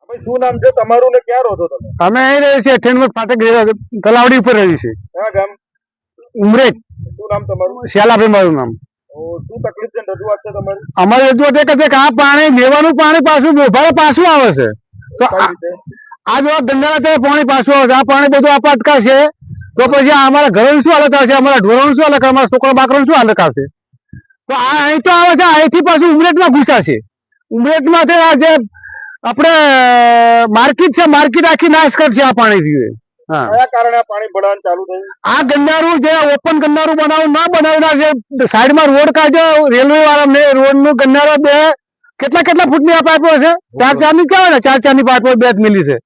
ભાઈ શું નામ છે તમારું ને ક્યાં રહો છો તમે? અમે અહીં રહે છે ઠેનવટ ફાટક તલાવડી ઉપર રહી છે. કયા ગામ? ઉમરેજ. શું નામ તમારું? શ્યાલાભાઈ મારું નામ. શું તકલીફ છે, રજૂઆત છે તમારી? અમારી રજૂઆત એક જ છે કે આ પાણી લેવાનું પાણી પાછું બોભારે પાછું આવે છે. તો કઈ રીતે? આ જો ગંદારા તે પાણી પાછું આવે છે. આ પાણી બધું આપાતકા છે. તો પછી અમારા ઘરોની શું હાલત આવશે, અમારા ઢોરોની શું હાલત, અમારા છોકરા બાકરોની શું હાલત આવશે? તો આ અહીં તો આવે છે, અહીંથી પાછું ઉમરેઠમાં ઘૂસાશે. ઉમરેઠમાંથી આ જે આપણે માર્કેટ છે, માર્કેટ આખી નાશ કરશે આ પાણી પીવે. કયા કારણે આ પાણી ભરાવાનું ચાલુ થયું? આ ગંદારું જે ઓપન ગંદારું બનાવું ના બનાવનાર છે, સાઈડમાં રોડ કાઢ્યો રેલવે વાળા રોડ નું ગંદારો બે કેટલા ફૂટની આ પાઇપો છે? 4 ની કહેવાય ને, 4 ની પાઇપો 2 મિલી છે.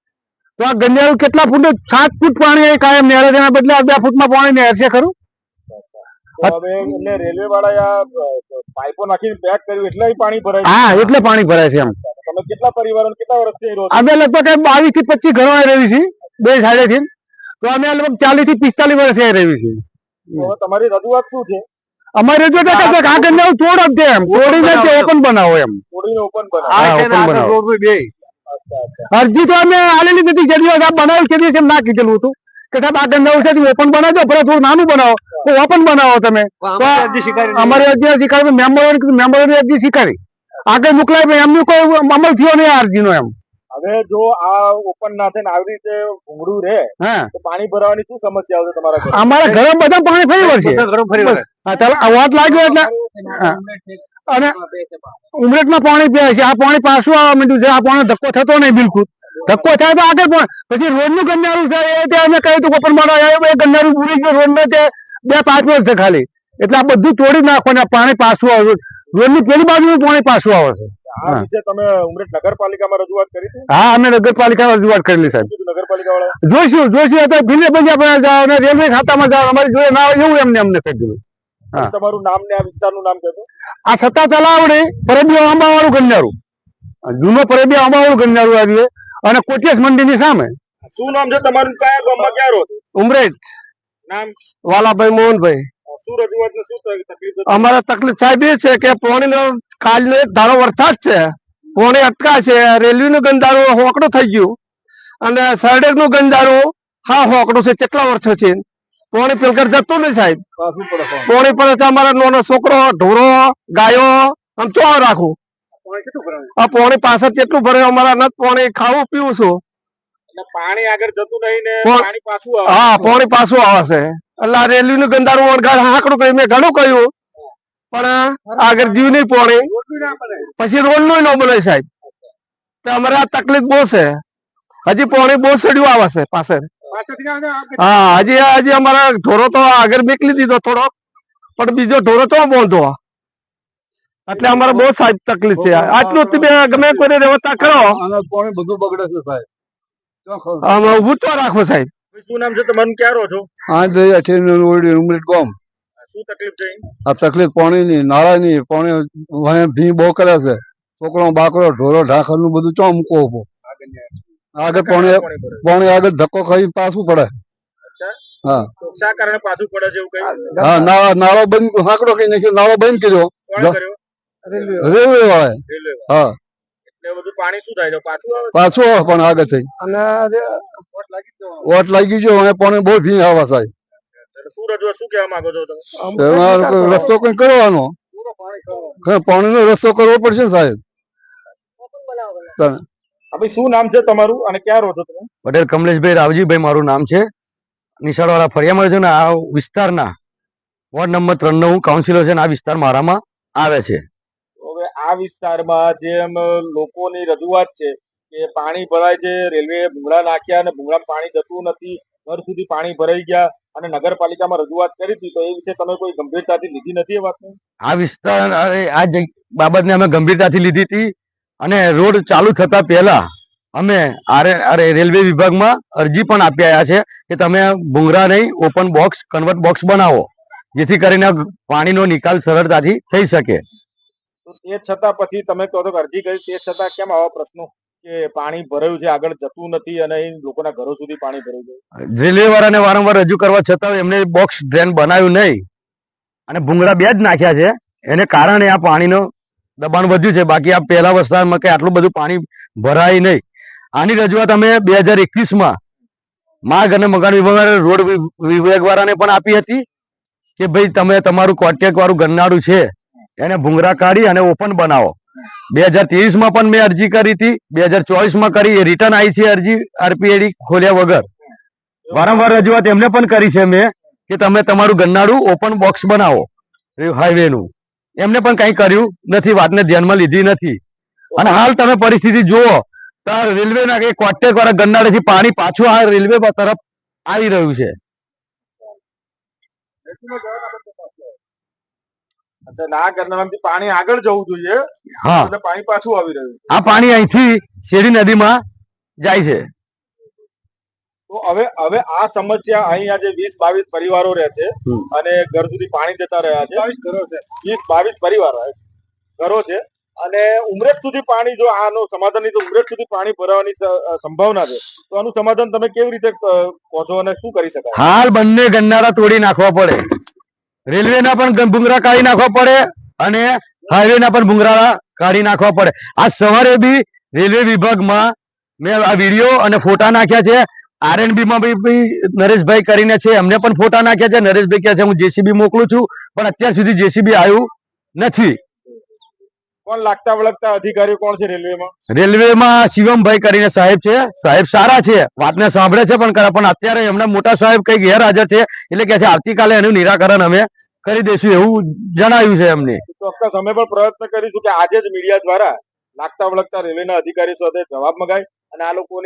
તો આ ગંદારું કેટલા ફૂટ? 7 ફૂટ પાણી કાયમ નહેરે છે, એના બદલે 2 ફૂટમાં પાણી નહેર છે ખરું? હવે એટલે રેલવે વાળા પાઇપો નાખીને પેક કર્યું એટલે પાણી ભરાય? હા, એટલે પાણી ભરાય છે. એમ તમે કેટલા પરિવારો કેટલા વર્ષથી રહો છો? અમે લગભગ 22 થી 25 ઘરો રહી છે, બે સાઈડેથી. તો અમે લગભગ 40 થી 45 વર્ષ રહી છે. તમારી રજૂઆત શું છે? અમારી રજૂઆત આ ગંદારું તોડ જ એમ તોડીને ઓપન બનાવો, એમ તોડીને ઓપન બનાવો. અરજી તો અમે આલેલી નથી, જેટલી વખત બનાવ્યું કે દિવસે ના કીધેલું હતું કે સાહેબ આ ગંદારું છે ઓપન બનાવજો, ભલે થોડું નાનું બનાવો તો ઓપન બનાવો તમે. અમારી અરજી સ્વીકારી, મેમ્બરોની અરજી સ્વીકારી, આગળ મોકલાય, એમનું કોઈ અમલ થયો નહીં આ અરજીનો. એમ હવે જો આ ઓપન ના થાય ને આવી રીતે ભૂંગળું રહે તો પાણી ભરાવાની શું સમસ્યા આવશે તમારા ઘરે? અમારા ઘરે બધા પાણી ફરી વળશે. વાત લાગ્યો એટલે અને ઉમરેઠમાં પાણી પીવાય છે. આ પાણી પાછું આવવા માંડ્યું છે. આ પાણી ધક્કો થતો નહીં બિલકુલ. ધક્કો થાય તો આગળ પણ પછી રોડ નું ગંદારું છે, એ અમે કહ્યું હતું ઓપન બનાવ, એ ગંદારું પૂરી ગયું. રોડ ને તે 2-5 વર્ષ છે ખાલી, એટલે આ બધું તોડી નાખવાનું. પાણી પાછું આવે, રોડ ની પેલી બાજુ પાણી પાછું આવે છે. આ વિશે તમે ઉમરેઠ નગરપાલિકામાં રજૂઆત કરી હતી? હા, અમે નગરપાલિકામાં રજૂઆત કરેલી સાહેબ. નગરપાલિકા વાળા જોઈશું તો ભીલે પંજાબ રેલવે ખાતામાં જાવ, અમારી જોડે ના એવું અમને કહી દીધું. તમારું નામ ને આ વિસ્તારનું નામ કહેતો? આ સત્તા તલાવડી પરબિયા આંબા વાળું ગંજારું, જૂનો પરબિયા આંબા વાળું ગંજારું આવ્યું, અને કોચેસ મંડીની સામે. શું નામ છે તમારું? કયા ગામમાં ક્યાં રહો છો? ઉમરેઠ. નામ? વાલાભાઈ મોહનભાઈ. શું રજૂઆત ને શું તકલીફ? અમારા તકલીફ સાહેબ એ છે કે પાણીનો કાલનો એક ધારો વરસાદ છે, પાણી અટકા છે, રેલવે નું ગંધારું હોકડો થઈ ગયું, અને સડક નું ગંધારું હોકડો છે. કેટલા વર્ષો છે પાણી પેલકર જતું નહીં સાહેબ. પાણી પડે છે. અમારા નાનો છોકરો, ઢોરો, ગાયો આમ ચો રાખું. આ પાણી પાછળ કેટલું ભરે? અમારા નથી પાણી ખાવું પીવું છું. પાણી આગળ જતું નહીં ને પાણી પાછું આવે? હા, પાણી પાછું આવે છે. એટલે રેલવે નું ગંધારું હાકડું કર્યું, મેં ઘણું કહ્યું, પણ આગળ જીવ નહીં પાણી, પછી રોડ નું ન બને સાહેબ. તો અમારે આ તકલીફ બહુ છે. હજી પાણી બહુ સડ્યું આવે છે પાછળ. હા, હજી અમારા ઢોરો તો આગળ મોકલી દીધો થોડો, પણ બીજો ઢોરો તો બોલતો. એટલે અમારે બહુ સાહેબ તકલીફ છે. આટલું ગમે કોઈ વ્યવસ્થા કરો. પાણી બધું બગડે છે સાહેબ. ઉભું તો રાખો સાહેબ. શું નામ છે તમારું? ક્યાં રહો છો? ઉમરેઠ ગામ. શું તકલીફ છે? આ તકલીફ પાણી ની, નાળા ની, પાણી ભી બહુ કરે છે. છોકરો બાકરો ઢોરો ઢાંખર નું બધું ચો મૂકવો આગળ પાણી આગળ ધક્કો ખાઈ પાછું પડે. હા, શા કારણે પાછું પડે છે એવું કઈ? હા, નાળો બંધ, હાંકડો કઈ નાખ્યો, નાળો બંધ કર્યો રેલવે વાળા. હા, એટલે બધું પાણી શું થાય છે? પાછું આવે? પાછું આવે પણ આગળ થઈ અને વોટ લાગી ગયો. અને પાણી બહુ ભી આવે સાહેબ. શું રજૂઆત શું કહેવા માંગો છો તમે? રસ્તો કઈ કરવાનો, પાણી નો રસ્તો કરવો પડશે ને સાહેબ. શું નામ છે તમારું અને ક્યાં રહો છો તમે? પટેલ કમલેશભાઈ રાવજીભાઈ મારું નામ છે. નિશાળવાળા ફળિયામાં છે ને, આ વિસ્તારના વોર્ડ નંબર 3 નો હું કાઉન્સિલર છે, આ વિસ્તાર મારામાં આવે છે. હવે આ વિસ્તારમાં જેમ લોકોની રજૂઆત છે કે પાણી ભરાય છે, રેલવે ભૂંગળા નાખ્યા અને ભૂંગળામાં પાણી જતું નથી, ઘર સુધી પાણી ભરાઈ ગયા, અને નગરપાલિકામાં રજૂઆત કરી હતી, તો એ વિશે તમે કોઈ ગંભીરતાથી લીધી નથી એ વાતને? આ વિસ્તાર આ બાબતને અમે ગંભીરતાથી લીધી હતી, અને રોડ ચાલુ થતા પહેલા અમે રેલવે વિભાગમાં અરજી પણ આપી આવ્યા છે કે તમે ભૂંગળા નહીં, ઓપન બોક્સ, કન્વર્ટ બોક્સ બનાવો, જેથી કરીને પાણીનો નિકાલ સરળતાથી થઈ શકે. તો તે છતાં પછી તમે કહો છો કે અરજી કરી, તે છતાં કેમ આવા પ્રશ્નો કે પાણી ભરાયું છે, આગળ જતું નથી, અને લોકોના ઘરો સુધી પાણી ભરાયું છે? રેલવે વાળાને વારંવાર રજૂ કરવા છતાં એમને બોક્સ ડ્રેન બનાવ્યું નહીં, અને ભૂંગળા 2 જ નાખ્યા છે. એને કારણે આ પાણીનો દબાણ વધ્યું છે. બાકી આ પહેલા વિસ્તારમાં કે આટલું બધું પાણી ભરાય નહીં. આની રજૂઆત અમે 2021 માર્ગ અને મકાન વિભાગ રોડ વિભાગ વાળાને પણ આપી હતી કે ભાઈ તમે તમારું કોન્ટેક્ટ વાળું ગરનાળું છે એને ભૂંગરા કાઢી અને ઓપન બનાવો. 2023 પણ મેં અરજી કરી હતી, 2024 કરી, રિટર્ન આવી છે અરજી આરપીએડી ખોલ્યા વગર. વારંવાર રજૂઆત એમને પણ કરી છે મેં કે તમે તમારું ગરનાળું ઓપન બોક્સ બનાવો હાઈવે નું. એમને પણ કઈ કર્યું નથી, વાતને ધ્યાનમાં લીધી નથી. અને હાલ તમે પરિસ્થિતિ જુઓ તો રેલવેના કે કોન્ટેક્ટ વાળા ગરનાળેથી પાણી પાછું આ રેલવે તરફ આવી રહ્યું છે. અચ્છા, ના ગરનાળામાંથી પાણી આગળ જવું જોઈએ હા, અને પાણી પાછું આવી રહ્યું છે. આ પાણી અહીંથી શેરી નદીમાં જાય છે. તો હવે આ સમસ્યા અહીં આજે 20-22 પરિવારો રહે છે હમ. અને ઘર સુધી પાણી જતા રહ્યા છે. 20-22 પરિવારો ઘરો છે અને ઉમરેઠ સુધી પાણી, જો આનું સમાધાન નહીં તો ઉમરેઠ સુધી પાણી ભરાવાની સંભાવના છે, તો આનું સમાધાન તમે કેવી રીતે કહો છો અને શું કરી શકાય? હાલ બંને ગરનાળા તોડી નાખવા પડે, રેલવેના પણ ભૂંગરા કાઢી નાખવા પડે અને હાઈવેના પણ ભૂંગરા કાઢી નાખવા પડે. આ સવારે બી રેલવે વિભાગમાં મેં આ વિડીયો અને ફોટા નાખ્યા છે. આરએનબી માં બી નરેશભાઈ કરીને છે, એમને પણ ફોટા નાખ્યા છે. નરેશભાઈ કહે છે હું જેસીબી મોકલું છું, પણ અત્યાર સુધી જેસીબી આવ્યું નથી. કોણ લાગતા વળગતા અધિકારીઓ કોણ છે રેલવેમાં? રેલવેમાં શિવમભાઈ કરીને સાહેબ છે. સાહેબ સારા છે, વાતને સાંભળે છે પણ કરે, પણ અત્યારે એમના મોટા સાહેબ કઈ ગેરહાજર છે, એટલે કે છે આવતીકાલે એનું નિરાકરણ અમે કરી દઈશું એવું જણાવ્યું છે એમને. ચોક્કસ અમે પણ પ્રયત્ન કરીશું કે આજે જ મીડિયા દ્વારા લાગતા વળગતા રેલવેના અધિકારી સાથે જવાબ મગાય અને આ લોકોની